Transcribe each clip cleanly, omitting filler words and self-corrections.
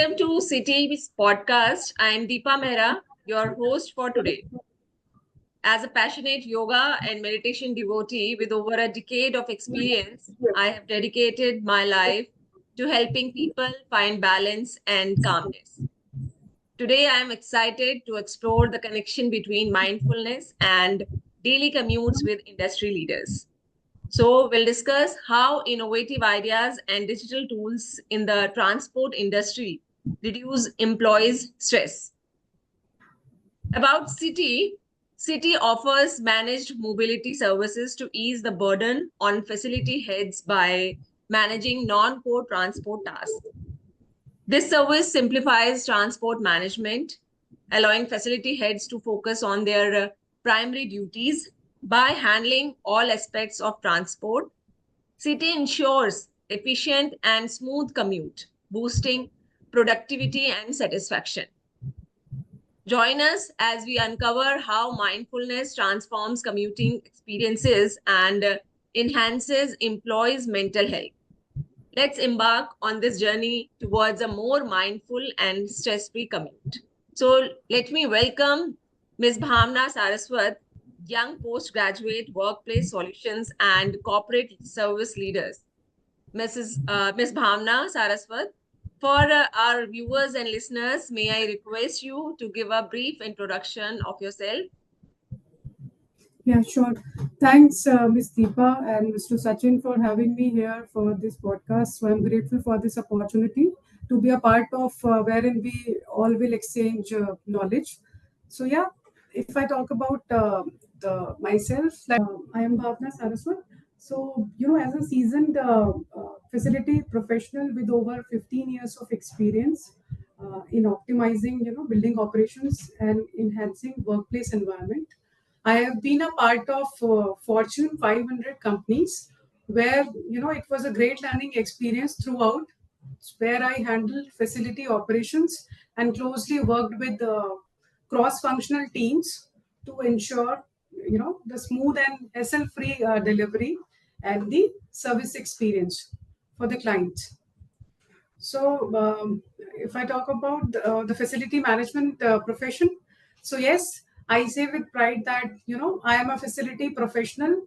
Welcome to City's podcast. I am Deepa Mehra, your host for today. As a passionate yoga and meditation devotee with over a decade of experience, I have dedicated my life to helping people find balance and calmness. Today, I am excited to explore the connection between mindfulness and daily commutes with industry leaders. So, we'll discuss how innovative ideas and digital tools in the transport industry reduce employees' stress. About City offers managed mobility services to ease the burden on facility heads by managing non-core transport tasks. This service simplifies transport management, allowing facility heads to focus on their primary duties by handling all aspects of transport. City ensures efficient and smooth commute, boosting productivity and satisfaction. Join us as we uncover how mindfulness transforms commuting experiences and enhances employees' mental health. Let's embark on this journey towards a more mindful and stress-free commute. So let me welcome Ms. Bhavna Saraswat, young postgraduate workplace solutions and corporate service leaders. Ms. Bhavna Saraswat, for our viewers and listeners, may I request you to give a brief introduction of yourself? Yeah, sure. Thanks, Ms. Deepa and Mr. Sachin for having me here for this podcast. So I'm grateful for this opportunity to be a part of wherein we all will exchange knowledge. So yeah, if I talk about the myself, I am Bhavna Saraswat. So as a seasoned facility professional with over 15 years of experience in optimizing, building operations and enhancing workplace environment. I have been a part of Fortune 500 companies where, it was a great learning experience throughout, where I handled facility operations and closely worked with cross-functional teams to ensure, the smooth and hassle-free delivery and the service experience for the client. So, if I talk about the facility management profession, so yes, I say with pride that I am a facility professional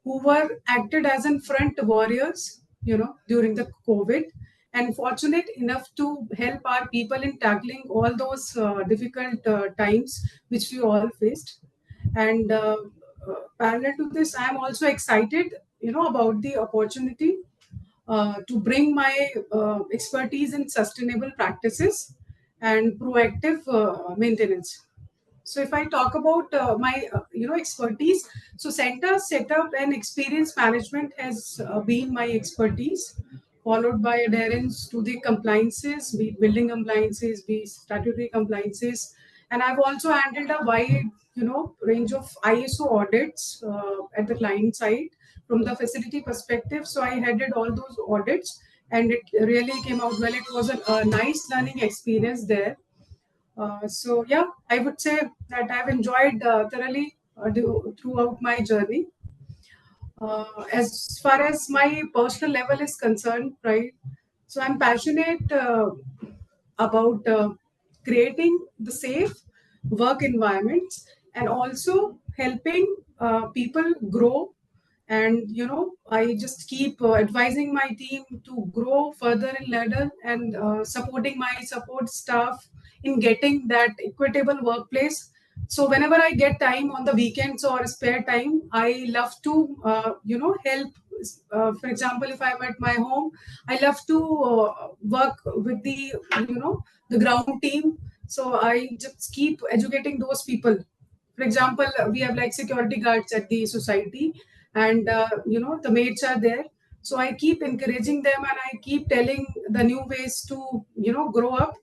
who were acted as in front warriors, during the COVID, and fortunate enough to help our people in tackling all those difficult times which we all faced. And parallel to this, I am also excited, about the opportunity to bring my expertise in sustainable practices and proactive maintenance. So if I talk about my expertise, so center setup and experience management has been my expertise, followed by adherence to the compliances, be it building compliances, be it statutory compliances, and I've also handled a wide range of ISO audits at the client side from the facility perspective. So I headed all those audits, and it really came out well. It was a nice learning experience there. So yeah, I would say that I've enjoyed thoroughly throughout my journey. As far as my personal level is concerned, right? So I'm passionate about creating the safe work environments and also helping people grow. And I just keep advising my team to grow further in ladder and supporting my support staff in getting that equitable workplace. So whenever I get time on the weekends or spare time, I love to help. For example, if I'm at my home, I love to work with the the ground team. So I just keep educating those people. For example, we have like security guards at the society, and the mates are there. So I keep encouraging them, and I keep telling the new ways to grow up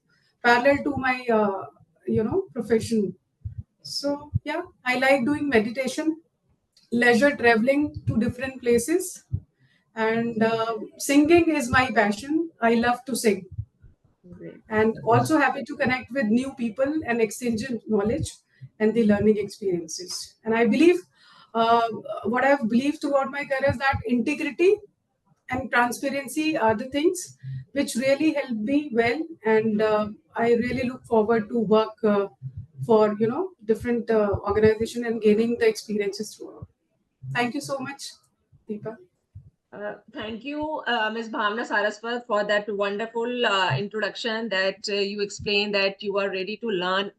parallel to my profession. So yeah, I like doing meditation, leisure traveling to different places, and singing is my passion. I love to sing, Great. and also happy to connect with new people and exchange knowledge and the learning experiences. And I believe what I've believed throughout my career is that integrity and transparency are the things which really helped me well, and I really look forward to work for different organization and gaining the experiences throughout. Thank you so much, Deepa. Thank you, Ms. Bhavna Saraswat, for that wonderful introduction that you explained that you are ready to learn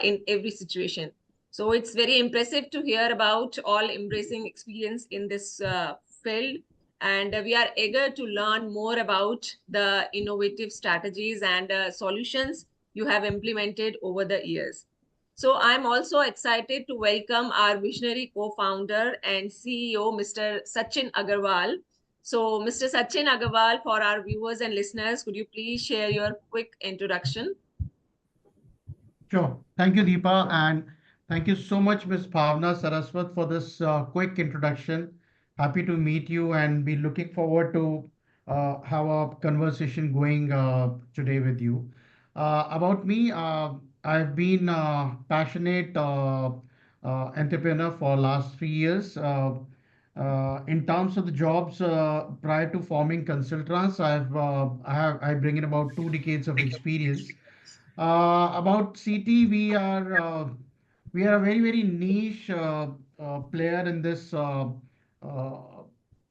in every situation. So it's very impressive to hear about all embracing experience in this field. And we are eager to learn more about the innovative strategies and solutions you have implemented over the years. So I'm also excited to welcome our visionary co-founder and CEO, Mr. Sachin Agrawal. So, Mr. Sachin Agrawal, for our viewers and listeners, could you please share your quick introduction? Sure. Thank you, Deepa, and thank you so much, Ms. Bhavna Saraswat, for this quick introduction. Happy to meet you and be looking forward to have a conversation going today with you. About me, I've been passionate entrepreneur for last 3 years. In terms of the jobs, prior to forming Consulttrans, I bring in about 2 decades of experience. About CT, we are a very niche player in this uh,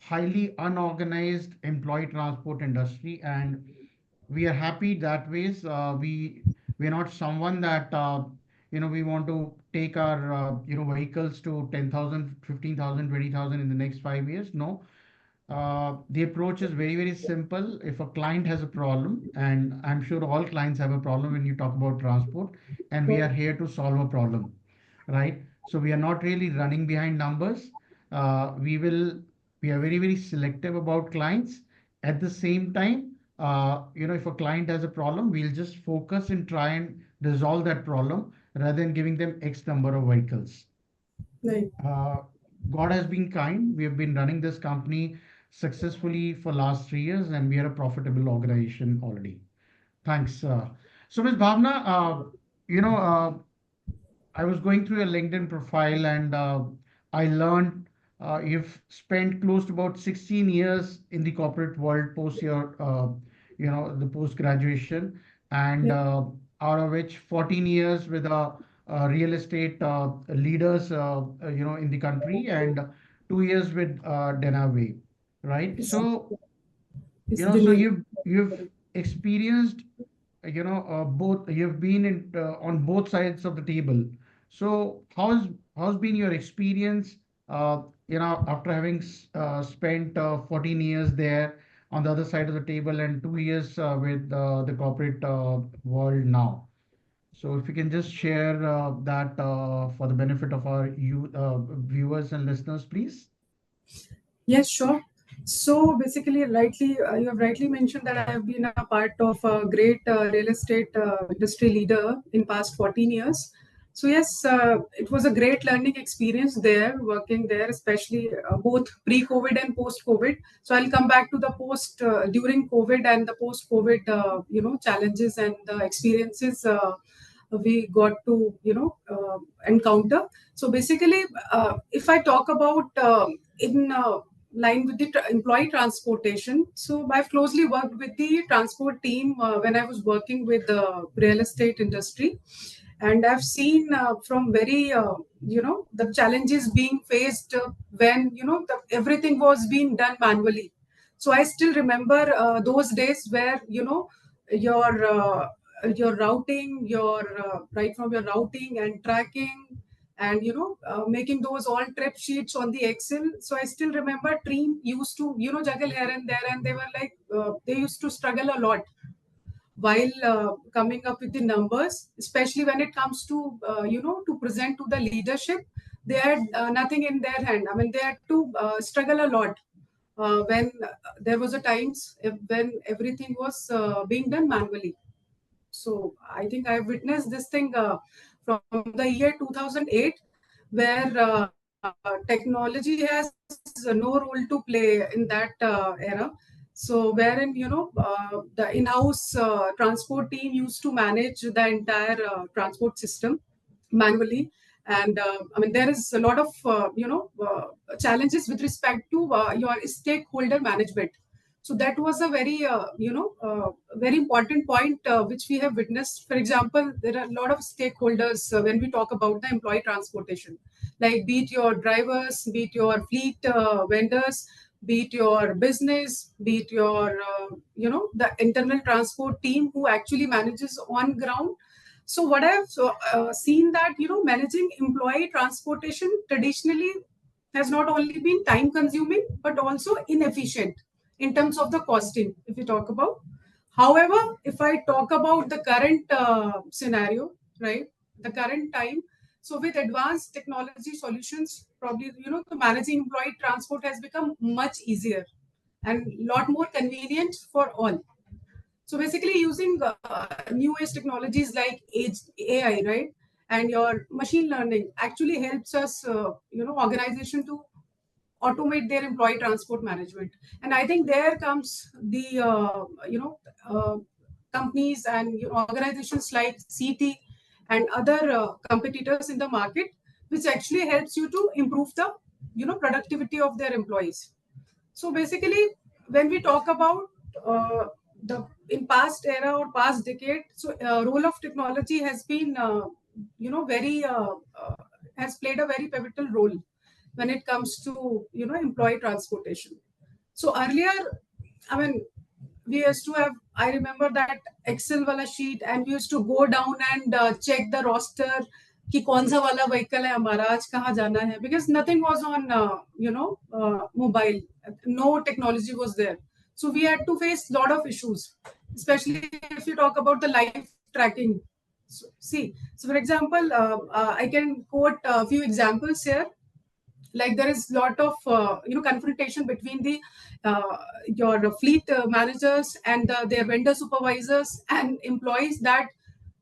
highly unorganized employee transport industry, and we are happy that ways. We are not someone that we want to take our vehicles to 10,000, 15,000, 20,000 in the next 5 years. No, the approach is very simple. If a client has a problem, and I'm sure all clients have a problem when you talk about transport, and we are Right. here to solve a problem, right? So we are not really running behind numbers. We are very selective about clients. At the same time, if a client has a problem, we'll just focus and try and resolve that problem rather than giving them X number of vehicles. Right. uh, God has been kind. We have been running this company successfully for last 3 years, and we are a profitable organization already. Thanks. So, Ms. Bhavna, you know, uh, I was going through your LinkedIn profile, and I learned you've spent close to about 16 years in the corporate world post your, the post graduation, and Yeah. out of which 14 years with real estate leaders, in the country, and 2 years with Denave, right? It's, So, it's so Denave. you've experienced both. You've been on both sides of the table. So how's been your experience, after having spent 14 years there on the other side of the table, and 2 years with the corporate world now? So if you can just share that for the benefit of our viewers and listeners, please. Yes, sure. So basically, you have rightly mentioned that I have been a part of a great real estate industry leader in past 14 years. So yes, it was a great learning experience there, working there, especially both pre-COVID and post-COVID. So I'll come back to the post during COVID and the post-COVID, challenges and experiences we got to encounter. So basically, if I talk about in line with the employee transportation. So I've closely worked with the transport team when I was working with the real estate industry. And I've seen from very, the challenges being faced when, everything was being done manually. So I still remember those days where, your your routing, right from your routing and tracking, and making those all trip sheets on the Excel. So I still remember team used to juggle here and there, and they were like they used to struggle a lot while coming up with the numbers, especially when it comes to to present to the leadership. They had nothing in their hand. I mean, they had to struggle a lot when there was a times when everything was being done manually. So I think I've witnessed this thing from the year 2008, where technology has no role to play in that era. So wherein the in-house transport team used to manage the entire transport system manually. And I mean, there is a lot of challenges with respect to your stakeholder management. So that was a very, very important point which we have witnessed. For example, there are a lot of stakeholders when we talk about the employee transportation, like be it your drivers, be it your fleet vendors, be it your business, be it your, the internal transport team who actually manages on ground. So what I've seen that, managing employee transportation traditionally has not only been time consuming but also inefficient in terms of the costing, if we talk about. However, if I talk about the current scenario, right, the current time, so with advanced technology solutions, probably, the managing employee transport has become much easier and lot more convenient for all. So basically, using new age technologies like AI, right, and your machine learning actually helps us, organization to automate their employee transport management. And I think there comes the companies and, organizations like CT and other competitors in the market, which actually helps you to improve the, productivity of their employees. So basically, when we talk about the in past era or past decade, so role of technology has been, very has played a very pivotal role when it comes to, employee transportation. So earlier, I mean, we used to have, I remember that Excel wala sheet, and we used to go down and check the roster कि कौन सा वाला vehicle है हमारा आज कहाँ जाना है, because nothing was on mobile, no technology was there. So we had to face lot of issues, especially if you talk about the live tracking. So, see, so for example, I can quote a few examples here. Like there is lot of confrontation between the your fleet managers and their vendor supervisors and employees that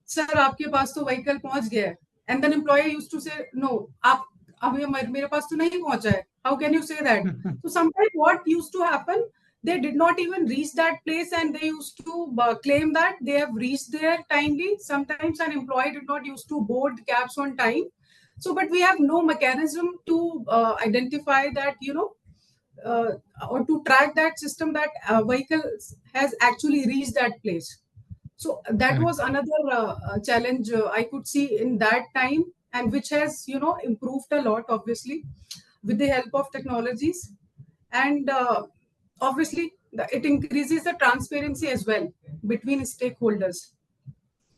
sir आपके पास तो vehicle पहुंच गया है, and then employee used to say no, आप अभी मेरे पास तो नहीं पहुंचा है, how can you say that? So sometimes what used to happen, they did not even reach that place and they used to claim that they have reached there timely. Sometimes an employee did not used to board cabs on time. So but we have no mechanism to identify that, uh, or to track that system that vehicle has actually reached that place. So that Correct. was another challenge I could see in that time, and which has, improved a lot, obviously, with the help of technologies. And obviously it increases the transparency as well between stakeholders.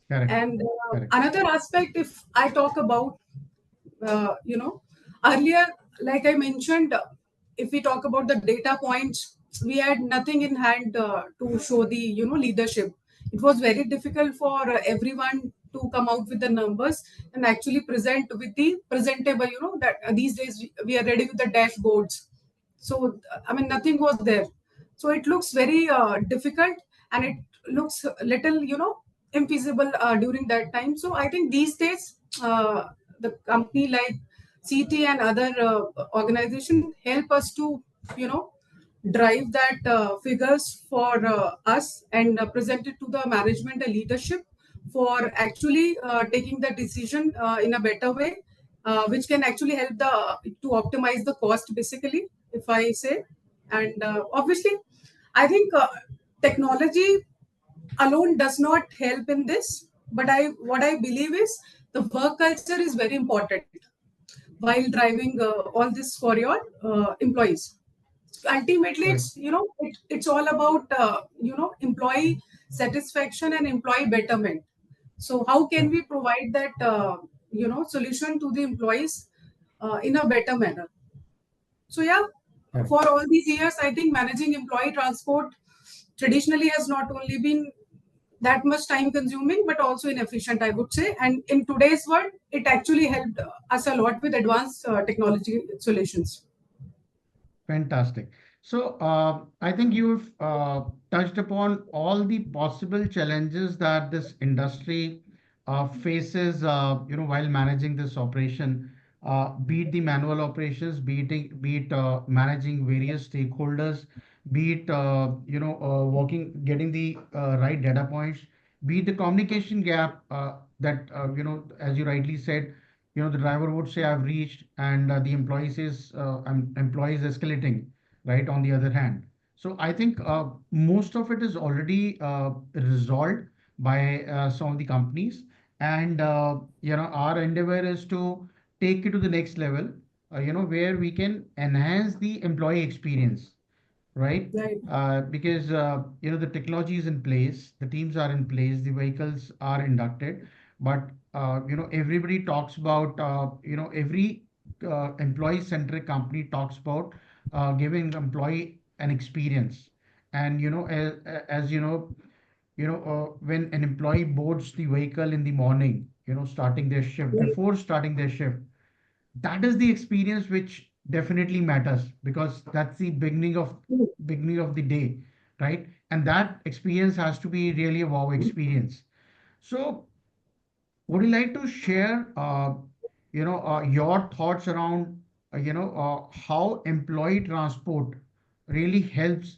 Correct. And Correct. another aspect, if I talk about, you know, earlier, like I mentioned, if we talk about the data points, we had nothing in hand to show the, leadership. It was very difficult for everyone to come out with the numbers and actually present with the presentable, that these days we are ready with the dashboards. So I mean, nothing was there. So it looks very difficult, and it looks little, infeasible during that time. So I think these days, the company like CT and other organization help us to, you know, drive that figures for us and present it to the management and leadership for actually taking the decision in a better way, which can actually help the to optimize the cost, basically, if I say. And obviously, I think technology alone does not help in this, but I what I believe is the work culture is very important while driving all this for your employees. Ultimately, Correct. it's, it's all about employee satisfaction and employee betterment. So how can Correct. we provide that solution to the employees in a better manner? So yeah, Correct. for all these years, I think managing employee transport traditionally has not only been that much time consuming but also inefficient, I would say. And in today's world, it actually helped us a lot with advanced technology solutions. Fantastic. So, I think you've touched upon all the possible challenges that this industry faces, while managing this operation, be it the manual operations, be it managing various stakeholders, be it, getting the right data points, be it the communication gap that, as you rightly said, the driver would say I've reached, and the employee says employee is escalating, right, on the other hand. So I think most of it is already resolved by some of the companies, and our endeavor is to take it to the next level. Where we can enhance the employee experience, right? Right. Because the technology is in place, the teams are in place, the vehicles are inducted, but everybody talks about every employee-centric company talks about giving employee an experience, and as when an employee boards the vehicle in the morning, starting their shift, Right. before starting their shift, that is the experience which definitely matters, because that's the beginning of the day, right? And that experience has to be really a wow experience. So would you like to share your thoughts around how employee transport really helps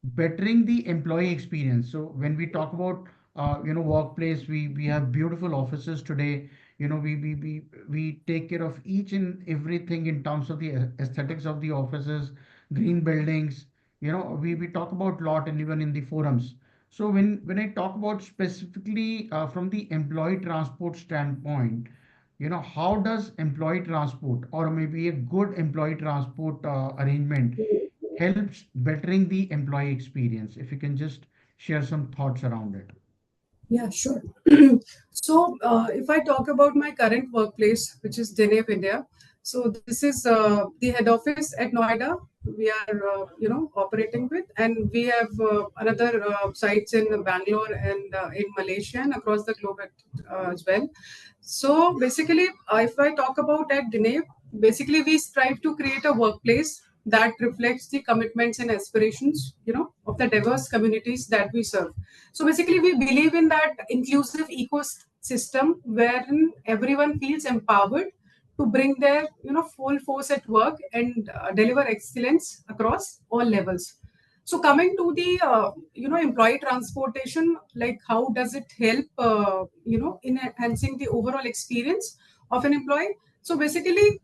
bettering the employee experience? So when we talk about workplace, we have beautiful offices today. We take care of each and everything in terms of the aesthetics of the offices, green buildings. We talk about lot, and even in the forums. So when I talk about specifically from the employee transport standpoint, how does employee transport, or maybe a good employee transport arrangement, helps bettering the employee experience? If you can just share some thoughts around it. Yeah, sure. So, if I talk about my current workplace, which is Denave, India, so this is the head office at Noida. We are, operating with, and we have another sites in Bangalore and in Malaysia and across the globe as well. So, basically, if I talk about at Denave, basically we strive to create a workplace that reflects the commitments and aspirations, of the diverse communities that we serve. So basically, we believe in that inclusive ecosystem wherein everyone feels empowered to bring their full force at work and deliver excellence across all levels. So coming to the employee transportation, like how does it help in enhancing the overall experience of an employee? So basically,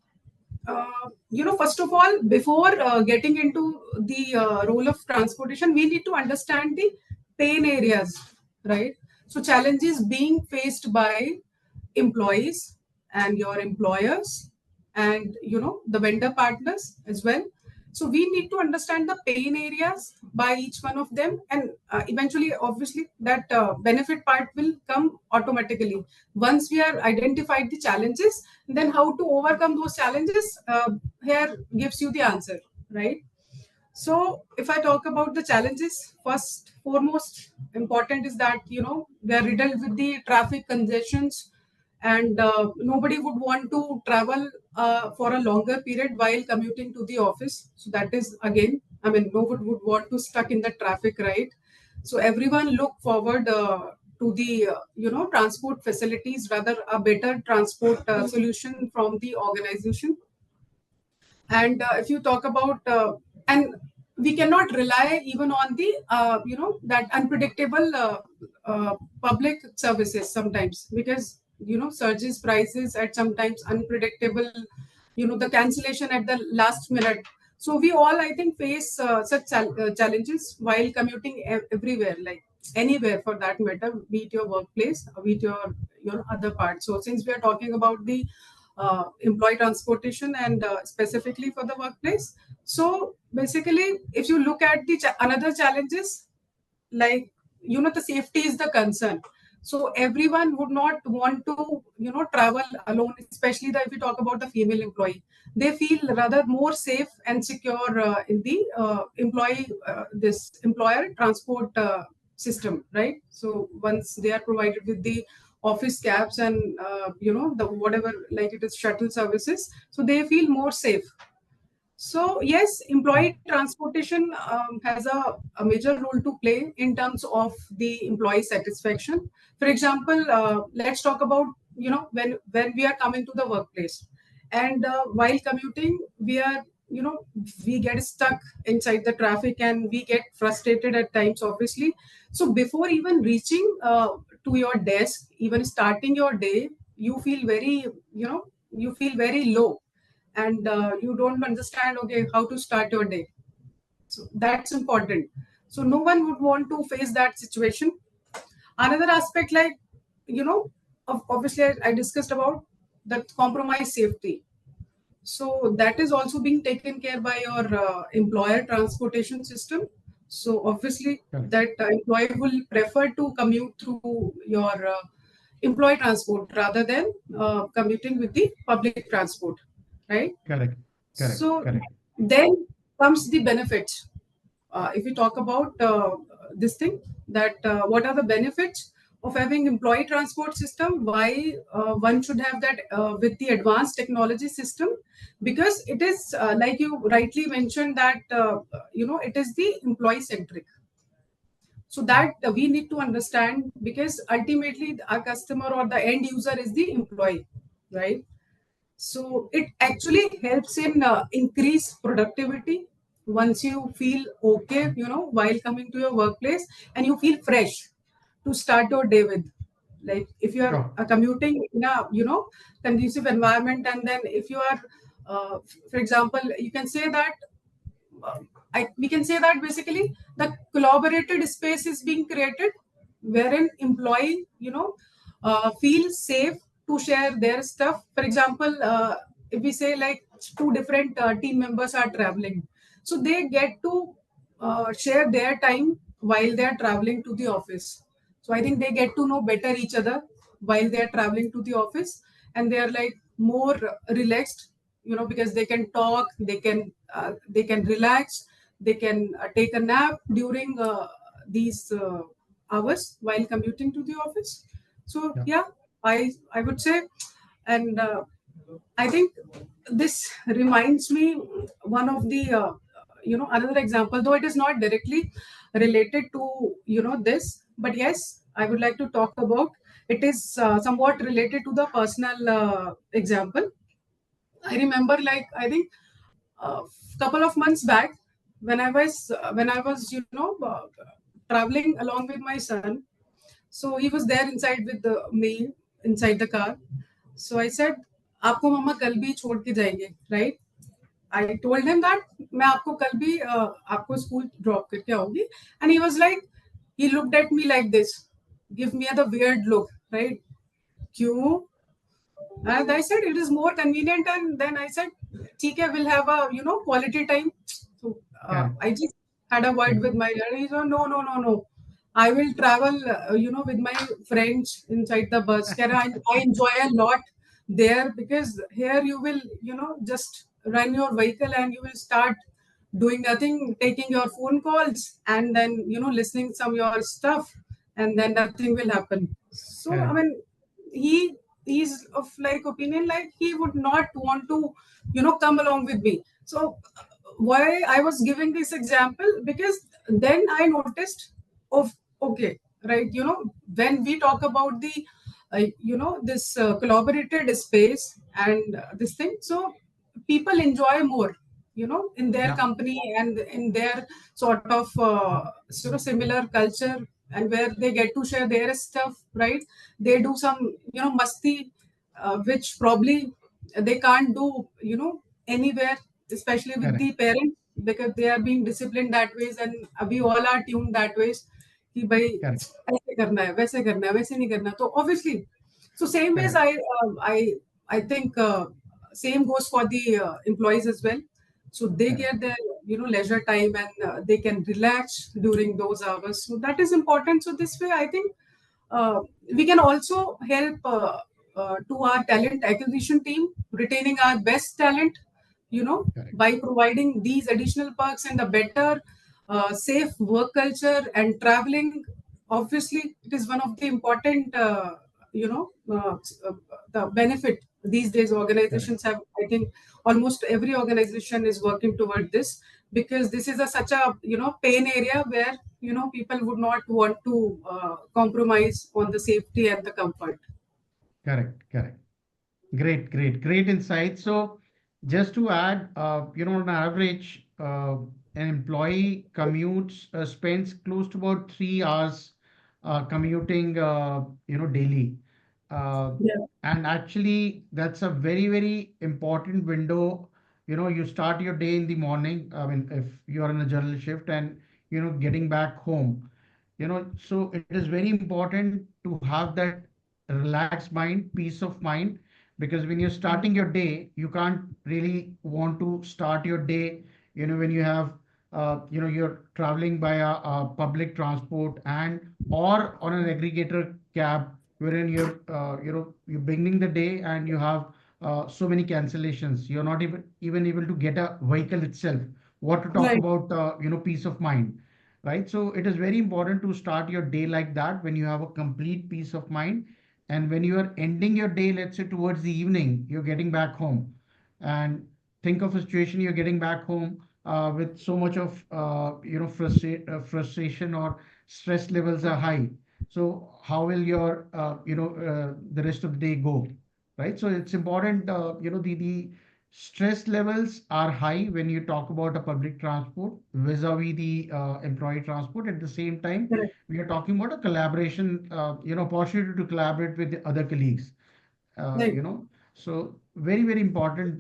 first of all, before getting into the role of transportation, we need to understand the pain areas, right? So challenges being faced by employees and your employers, and the vendor partners as well. So we need to understand the pain areas by each one of them, and eventually, obviously, that benefit part will come automatically once we are identified the challenges. Then how to overcome those challenges, here gives you the answer, right? So if I talk about the challenges, first foremost important is that we are riddled with the traffic congestions, and nobody would want to travel for a longer period while commuting to the office. So that is, again, I mean, nobody would want to stuck in the traffic, right? So everyone look forward to the transport facilities, rather a better transport solution from the organization. And if you talk about and we cannot rely even on the that unpredictable public services sometimes, because surges prices at sometimes unpredictable, the cancellation at the last minute. So we all, I think, face such challenges while commuting everywhere, like anywhere for that matter, be it your workplace or be it your other part. So since we are talking about the employee transportation and specifically for the workplace, so basically, if you look at the another challenges, like the safety is the concern. So everyone would not want to travel alone, especially if we talk about the female employee. They feel rather more safe and secure in the employee this employer transport system, right? So once they are provided with the office cabs and the whatever, like it is shuttle services, so they feel more safe. So yes, employee transportation has a major role to play in terms of the employee satisfaction. For example, let's talk about when we are coming to the workplace, and while commuting, we are we get stuck inside the traffic and we get frustrated at times, obviously. So before even reaching to your desk, even starting your day, you feel very you feel very low, and you don't understand, okay, how to start your day. So that's important. So no one would want to face that situation. Another aspect, like, you know, obviously I discussed about the compromise safety. So that is also being taken care by your employer transportation system. So obviously Correct. that employee will prefer to commute through your employee transport rather than commuting with the public transport, right? Correct. Correct. So Correct. then comes the benefits. If we talk about this thing, that what are the benefits of having employee transport system, why one should have that with the advanced technology system, because it is like you rightly mentioned that it is the employee centric. So that we need to understand, because ultimately our customer or the end user is the employee, right? So it actually helps in increase productivity. Once you feel okay, while coming to your workplace, and you feel fresh to start your day with. Like if you are Sure. commuting in a conducive environment, and then if you are, for example, you can say that we can say that basically the collaborated space is being created, wherein employee feel safe to share their stuff. For example, if we say like two different team members are traveling, so they get to share their time while they are traveling to the office. So I think they get to know better each other while they are traveling to the office, and they are like more relaxed, because they can talk, they can relax, they can take a nap during these hours while commuting to the office. So Yeah. yeah, I would say, and I think this reminds me one of the another example, though it is not directly related to this, but yes, I would like to talk about. It is somewhat related to the personal example. I remember, like, I think a couple of months back, when I was traveling along with my son. So he was there inside with me inside the car. So I said, आपको मम्मा कल भी छोड़ के जाएंगे, right? I told him that मैं आपको कल भी आपको स्कूल ड्रॉप करके आऊंगी. And he was like, he looked at me like this, give me the weird look, right? क्यों? And I said, it is more convenient. And then I said, "ठीक we'll have a quality time." So Correct. I just had a word Correct. with my dad. He said, "No, no, no, no. I will travel, with my friends inside the bus. I enjoy a lot there, because here you will, just run your vehicle and you will start doing nothing, taking your phone calls, and then listening some your stuff, and then nothing will happen." So I Correct. mean, he he's of like opinion, like he would not want to come along with me. So why I was giving this example, because then I noticed of, okay, right, when we talk about the this collaborated space and this thing, so people enjoy more in their Yeah. company and in their sort of similar culture, and where they get to share their stuff, right? They do some masti, which probably they can't do anywhere, especially with Correct. the parents, because they are being disciplined that ways, and we all are tuned that ways कि भाई Correct. ऐसे करना है, वैसे करना है, वैसे नहीं करना. तो obviously, so same ways, Correct. I think same goes for the employees as well. So they Correct. get their leisure time, and they can relax during those hours. So that is important. So this way, I think uh, we can also help to our talent acquisition team retaining our best talent, Correct. by providing these additional perks and the better safe work culture and traveling. Obviously, it is one of the important you know uh, uh, the benefit these days Correct. organizations have. I think almost every organization is working toward this, because this is such a pain area where people would not want to compromise on the safety and the comfort. Correct. Correct. Great, great, great insight. So, just to add, on average, an employee commutes, spends close to about 3 hours commuting, daily. Uh, Yeah. and actually, that's a very, very important window, you start your day in the morning. I mean, if you are in a general shift and, getting back home, so it is very important to have that relaxed mind, peace of mind, because when you're starting your day, you can't really want to start your day, when you have, you're traveling by a public transport and or on an aggregator cab, wherein you're beginning the day and you have so many cancellations. You're not even able to get a vehicle itself. What to talk Right. about, peace of mind, right? So it is very important to start your day like that, when you have a complete peace of mind. And when you are ending your day, let's say towards the evening, you're getting back home, and think of a situation, you're getting back home with so much of frustration, or stress levels are high. So how will your the rest of the day go, right? So it's important, the stress levels are high when you talk about a public transport vis-a-vis the employee transport. At the same time, Correct. we are talking about a collaboration, opportunity to collaborate with the other colleagues. Right. So very, very important,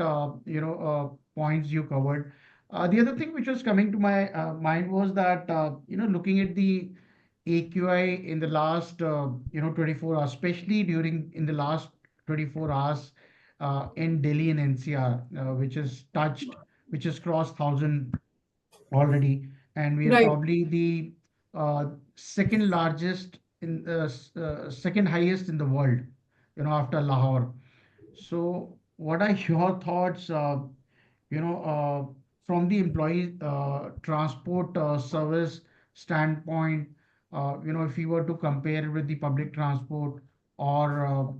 points you covered. The other thing which was coming to my mind was that, looking at the AQI in the last, 24 hours, especially during in the last 24 hours, in Delhi and NCR, which has crossed 1,000 already, and we are Right. probably the second largest second highest in the world, after Lahore. So, what are your thoughts, you know, from the employee transport service standpoint? If you were to compare it with the public transport, or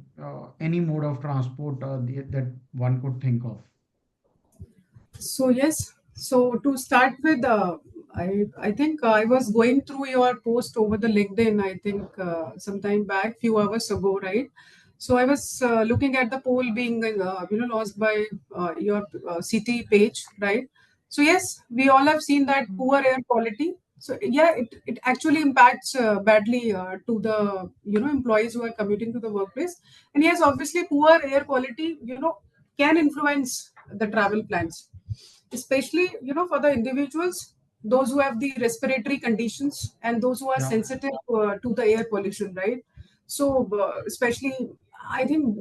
any mode of transport that one could think of. So yes, so to start with, I think I was going through your post over the LinkedIn. I think some time back, few hours ago, right? So I was looking at the poll being launched by your city page, right? So yes, we all have seen that poor air quality. So yeah, it actually impacts badly to the employees who are commuting to the workplace. And yes, obviously, poor air quality can influence the travel plans, especially for the individuals, those who have the respiratory conditions and those who are Yeah, sensitive to the air pollution, right? So especially I think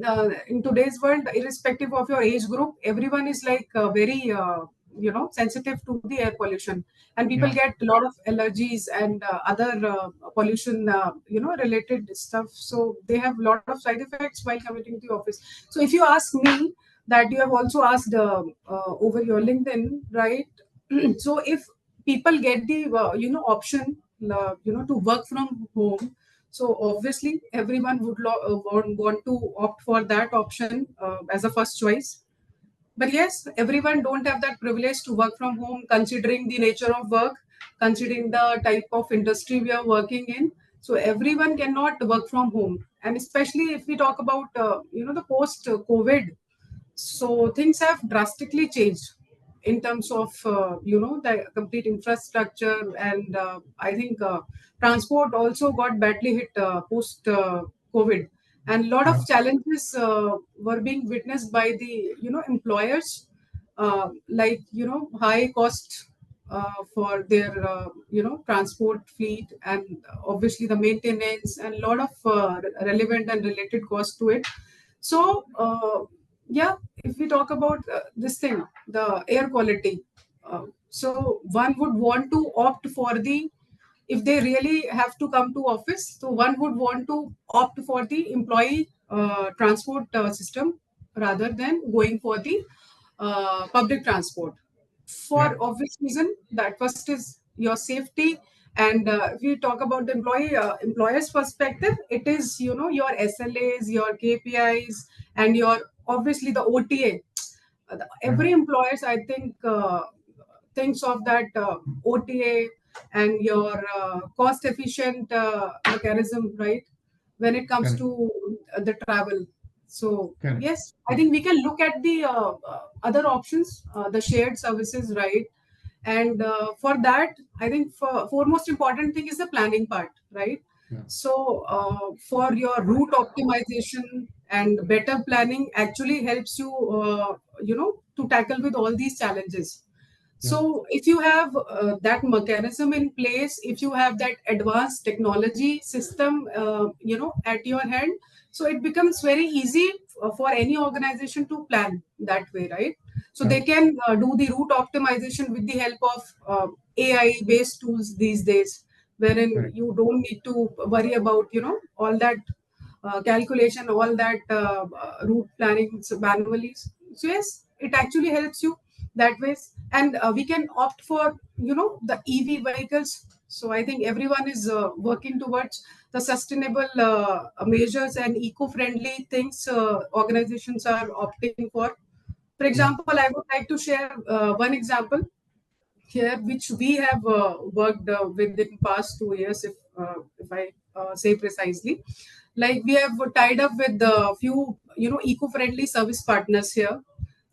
in today's world, irrespective of your age group, everyone is like very sensitive to the air pollution, and people yeah, get a lot of allergies and other pollution related stuff, so they have a lot of side effects while commuting to the office. So if you ask me, that you have also asked over your LinkedIn, right? So if people get the option to work from home, so obviously everyone would want to opt for that option as a first choice. But yes, everyone don't have that privilege to work from home, considering the nature of work, considering the type of industry we are working in. So everyone cannot work from home, and especially if we talk about the post COVID, so things have drastically changed in terms of the complete infrastructure, and I think transport also got badly hit post COVID, and a lot yeah, of challenges were being witnessed by the employers, like high cost for their transport fleet, and obviously the maintenance, and a lot of relevant and related costs to it. So yeah, if we talk about this thing, the air quality, so one would want to opt for the, if they really have to come to office, so one would want to opt for the employee transport system rather than going for the public transport, yeah, for obvious reason. That first is your safety, and if we talk about the employer's perspective, it is your SLAs, your KPIs, and your obviously the OTA. yeah, Every employers, I think, thinks of that OTA and your cost efficient mechanism, right? When it comes correct, to the travel. So correct, yes, I think we can look at the other options, the shared services, right? And for that, I think for foremost important thing is the planning part, right? Yeah. So, for your route optimization and better planning actually helps you, to tackle with all these challenges. Yeah. So, if you have that mechanism in place, if you have that advanced technology system, at your hand, so it becomes very easy for any organization to plan that way, right? So Yeah. they can do the route optimization with the help of AI-based tools these days, wherein Correct. you don't need to worry about all that calculation, all that route planning manually. So yes, it actually helps you that way, and we can opt for the EV vehicles. So I think everyone is working towards the sustainable measures and eco-friendly things organizations are opting for. For Yeah. example, I would like to share one example here, which we have worked within past 2 years, if I say precisely. Like we have tied up with a few eco-friendly service partners here,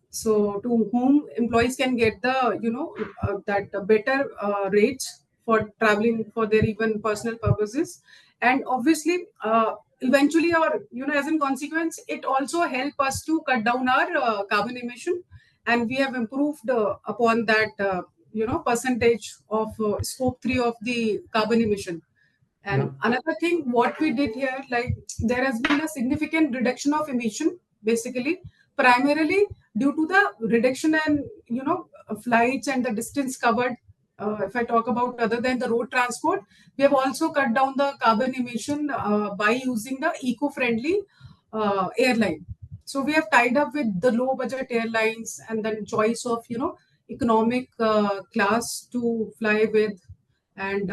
so to whom employees can get the that better rates for traveling for their even personal purposes, and obviously eventually, or as in consequence, it also help us to cut down our carbon emission, and we have improved upon that percentage of scope 3 of the carbon emission. Yeah. And another thing, what we did here, like there has been a significant reduction of emission, basically, primarily due to the reduction and flights and the distance covered. If I talk about other than the road transport, we have also cut down the carbon emission by using the eco-friendly airline. So we have tied up with the low budget airlines and then choice of economic class to fly with, and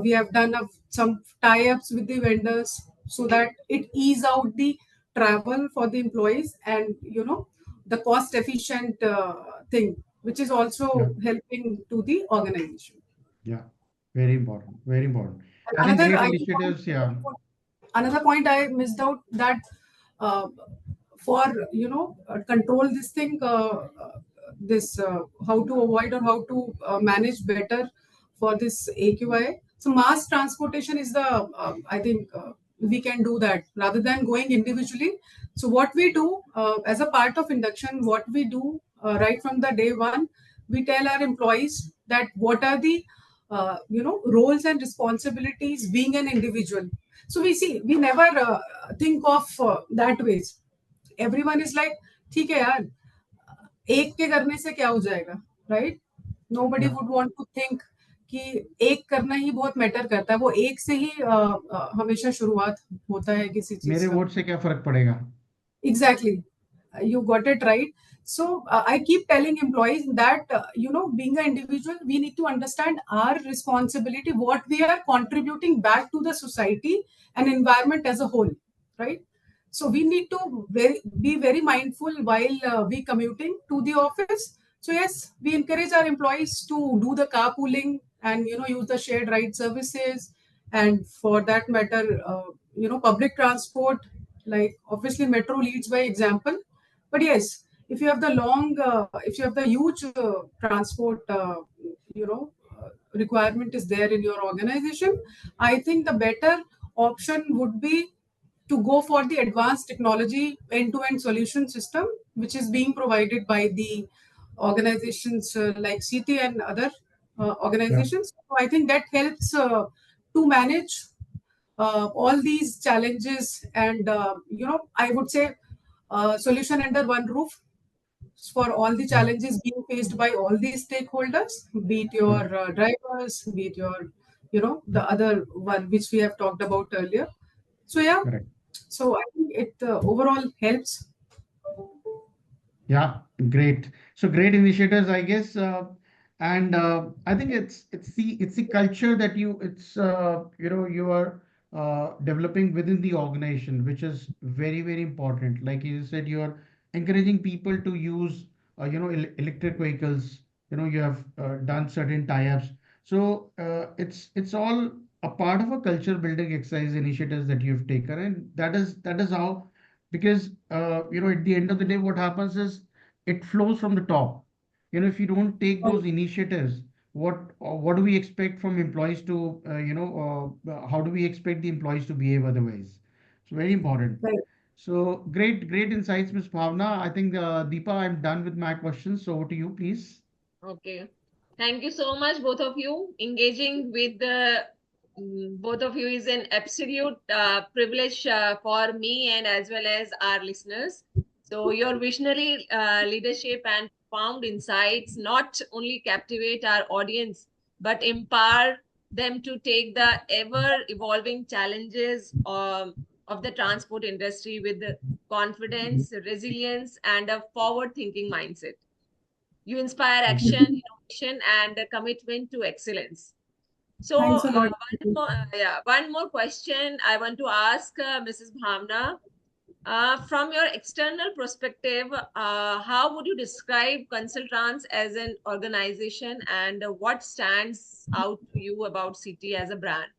we have done some tie-ups with the vendors so that it ease out the travel for the employees, and the cost efficient thing, which is Yeah. also helping to the organization. Yeah. Very important. Very important. I And think another great I think initiatives. Yeah. another point I missed out, that uh, for control this thing, this how to avoid or how to manage better for this AQI. So mass transportation is the I think we can do that rather than going individually. So what we do as a part of induction, what we do right from the day one, we tell our employees that what are the roles and responsibilities being an individual. So we never think of that ways. Everyone is like, ठीक है यार, एक के करने से क्या हो जाएगा, right? Nobody Yeah. would want to think कि एक करना ही बहुत मैटर करता है, वो एक से ही हमेशा शुरुआत होता है किसी चीज मेरे का. वोट से क्या फर्क पड़ेगा? Exactly. You got it right. So I keep telling employees that, being an individual, we need to understand our responsibility, what we are contributing back to the society and environment as a whole, right? So we need to be very mindful while we commuting to the office. So yes, we encourage our employees to do the carpooling and use the shared ride services, and for that matter, public transport, like obviously metro leads by example. But yes, if you have the huge transport requirement is there in your organization, I think the better option would be to go for the advanced technology end-to-end solution system, which is being provided by the organizations like CT and other Yeah. organizations. So I think that helps to manage all these challenges, and I would say solution under one roof for all the Yeah. challenges being faced by all these stakeholders, be it your Yeah. drivers, be it your the other one which we have talked about earlier. So yeah, Correct. so I think it overall helps. Yeah, great. So great initiatives, I guess, and I think it's the culture that you are developing within the organization, which is very important. Like you said, you are encouraging people to use electric vehicles. You have done certain tie-ups. So it's all a part of a culture building exercise initiatives that you've taken, and that is how, because at the end of the day what happens is it flows from the top. If you don't take those initiatives, what do we expect from employees to how do we expect the employees to behave otherwise? It's very important. Right. So great insights, Ms. Bhavna. I think, Deepa, I'm done with my questions, so over to you, please. Okay. Thank you so much, both of you. Engaging with the both of you is an absolute privilege for me and as well as our listeners. So your visionary leadership and profound insights not only captivate our audience but empower them to take the ever evolving challenges of the transport industry with confidence, resilience, and a forward thinking mindset. You inspire Thank you. action, innovation, and a commitment to excellence. So, Thanks a lot. one more question I want to ask Mrs. Bhavna. From your external perspective, how would you describe Consultrans as an organization, and what stands out to you about CT as a brand?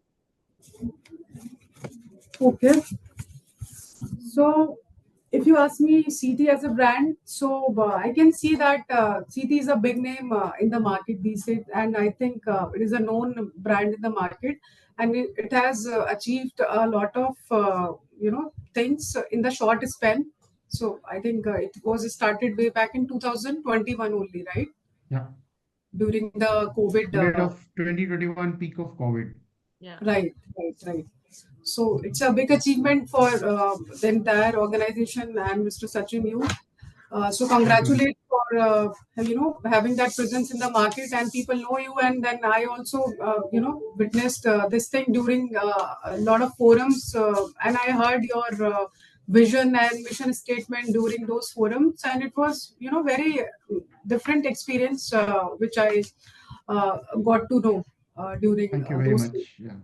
Okay. So, if you ask me CT as a brand, so I can see that CT is a big name in the market these days, and I think it is a known brand in the market, and it has achieved a lot of things in the short span. So I think it was started way back in 2021 only, right? Yeah. During the COVID. Mid of 2021, peak of COVID. Yeah. Right. So it's a big achievement for the entire organization and Mr. Sachin, you. So Thank you very much. congratulate for having that presence in the market and people know you. And then I also witnessed this thing during a lot of forums, and I heard your vision and mission statement during those forums, and it was very different experience which I got to know during Thank you very those things. much. Yeah.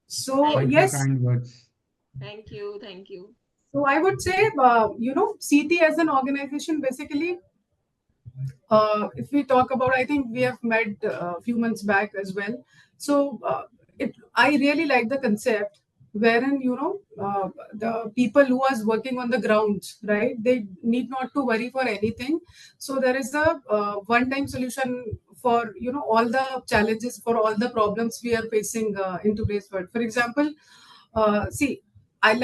So Thank Thank you, yes, kind words. Thank you. Thank you. so I would say, CT as an organization, basically, if we talk about, I think we have met a few months back as well. So I really like the concept wherein, the people who are working on the grounds, right? They need not to worry for anything. So there is a one-time solution for, all the challenges, for all the problems we are facing in today's world. For example, see, I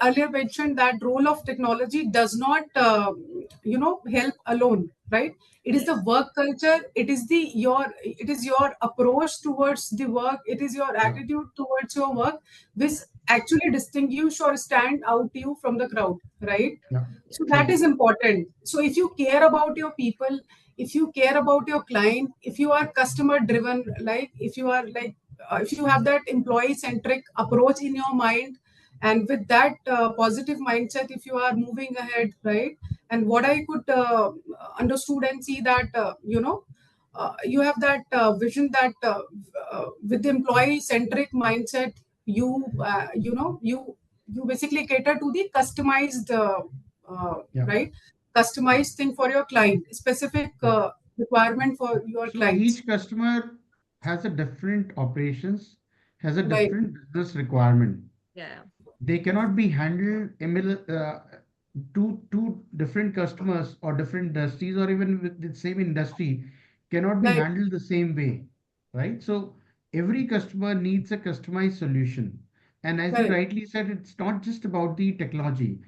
earlier mentioned that role of technology does not, help alone, right? It is the Yes. work culture. It is your approach towards the work. It is your Yeah. attitude towards your work, which actually distinguish or stand out you from the crowd, right? Yeah. So that True. is important. So if you care about your people, if you care about your client, if you are customer driven, like if you have that employee centric approach in your mind, and with that positive mindset, if you are moving ahead, right? And what I could understood and see that you have that vision that with the employee centric mindset, you basically cater to the customized Yeah. right, customized thing for your client, specific Yeah. requirement for your So clients, each customer has a different operations, has a right? different business requirement. Yeah. They cannot be handled two different customers or different industries or even with the same industry cannot be Right. handled the same way, right? So every customer needs a customized solution. And as you Correct. rightly said, it's not just about the technology.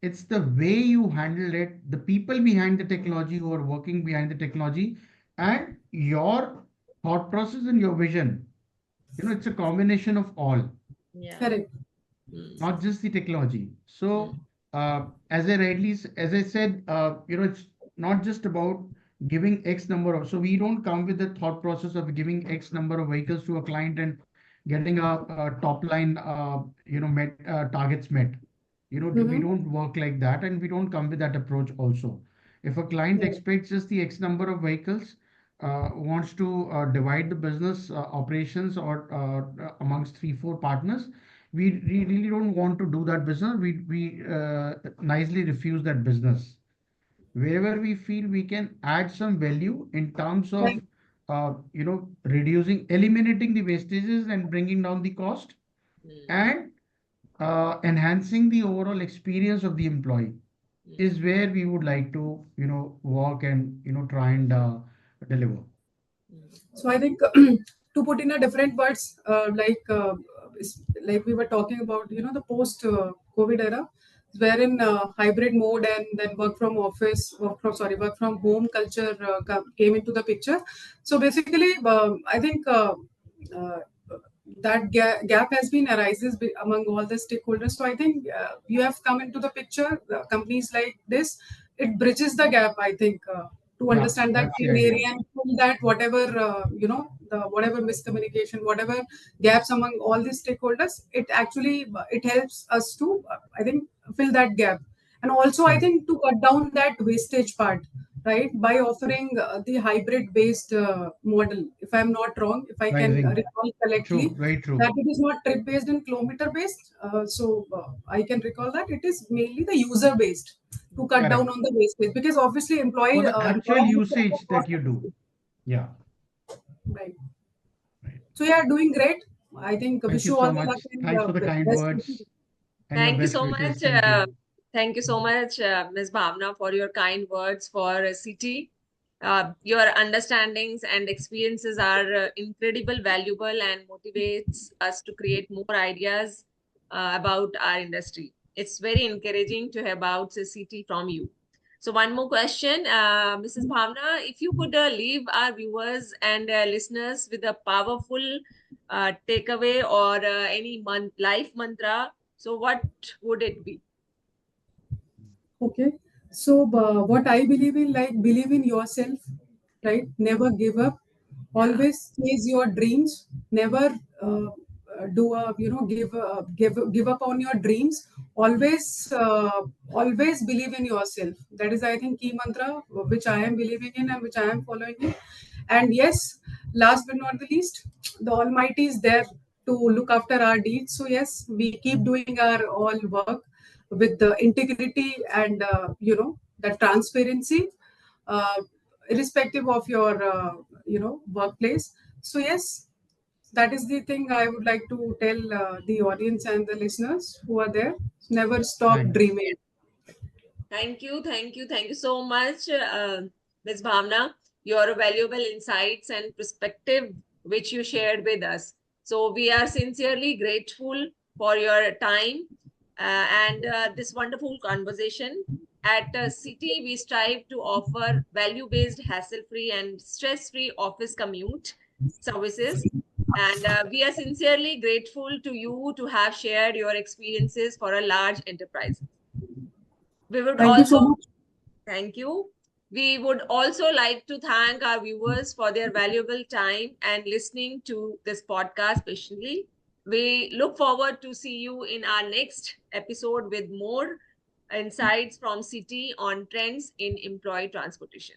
It's the way you handle it, the people behind the technology who are working behind the technology, and your thought process and your vision. It's a combination of all, Yeah. Correct. Mm. not just the technology. Mm. So, as I said, it's not just about giving X number of. So we don't come with the thought process of giving X number of vehicles to a client and getting a top line, targets met. We Mm-hmm. don't work like that, and we don't come with that approach also. If a client Right. expects just the X number of vehicles, wants to divide the business operations or amongst three, four partners, we really don't want to do that business. We nicely refuse that business. Wherever we feel we can add some value in terms of Right. reducing, eliminating the wastages and bringing down the cost, Mm. and enhancing the overall experience of the employee, Mm. is where we would like to work and try and deliver. So I think to put in a different words, like we were talking about, the post COVID era, wherein hybrid mode and then work from home culture came into the picture. So basically, I think uh, that gap has been arises among all the stakeholders. So I think you have come into the picture. Companies like this, it bridges the gap. I think. To Yeah, understand that that's the pain idea. area and fill that whatever the whatever miscommunication, whatever gaps among all these stakeholders, it actually it helps us to I think fill that gap. And also I Correct. think to cut down that wastage part, right, by offering the hybrid based model, if I'm not wrong, if I can Pricing. recall correctly, True, very true. that it is not trip based and kilometer based. I can recall that it is mainly the user based to cut down Correct. on the wastage, because obviously For the actual employee usage that you do. Yeah, right. right. So yeah, doing great. I think Thank wish you you all so the luck much. and Thanks for the kind best. words and your Thank you best so wishes. much. Thank you. Thank you so much, Ms. Bhavna, for your kind words for CT. Your understandings and experiences are incredible, valuable, and motivates us to create more ideas about our industry. It's very encouraging to hear about CT from you. So one more question, Mrs. Bhavna, if you could leave our viewers and listeners with a powerful takeaway or any life mantra, so what would it be? Okay. So what I believe in, like, believe in yourself, right? Never give up. Yeah. Always chase your dreams. Never do a give up on your dreams. Always believe in yourself. That is, I think, key mantra which I am believing in and which I am following in. And yes, last but not the least, the Almighty is there to look after our deeds. So yes, we keep doing our all work with the integrity and the transparency, uh, irrespective of your workplace. So yes, that is the thing I would like to tell the audience and the listeners who are there. Never stop Thanks. dreaming. Thank you, thank you, thank you so much, Ms. Bhavna. Your valuable insights and perspective which you shared with us. So we are sincerely grateful for your time and this wonderful conversation. At City, we strive to offer value-based, hassle-free, and stress-free office commute services. And we are sincerely grateful to you to have shared your experiences for a large enterprise. We would Thank you so also much. thank you. We would also like to thank our viewers for their valuable time and listening to this podcast patiently. We look forward to see you in our next episode with more insights from City on trends in employee transportation.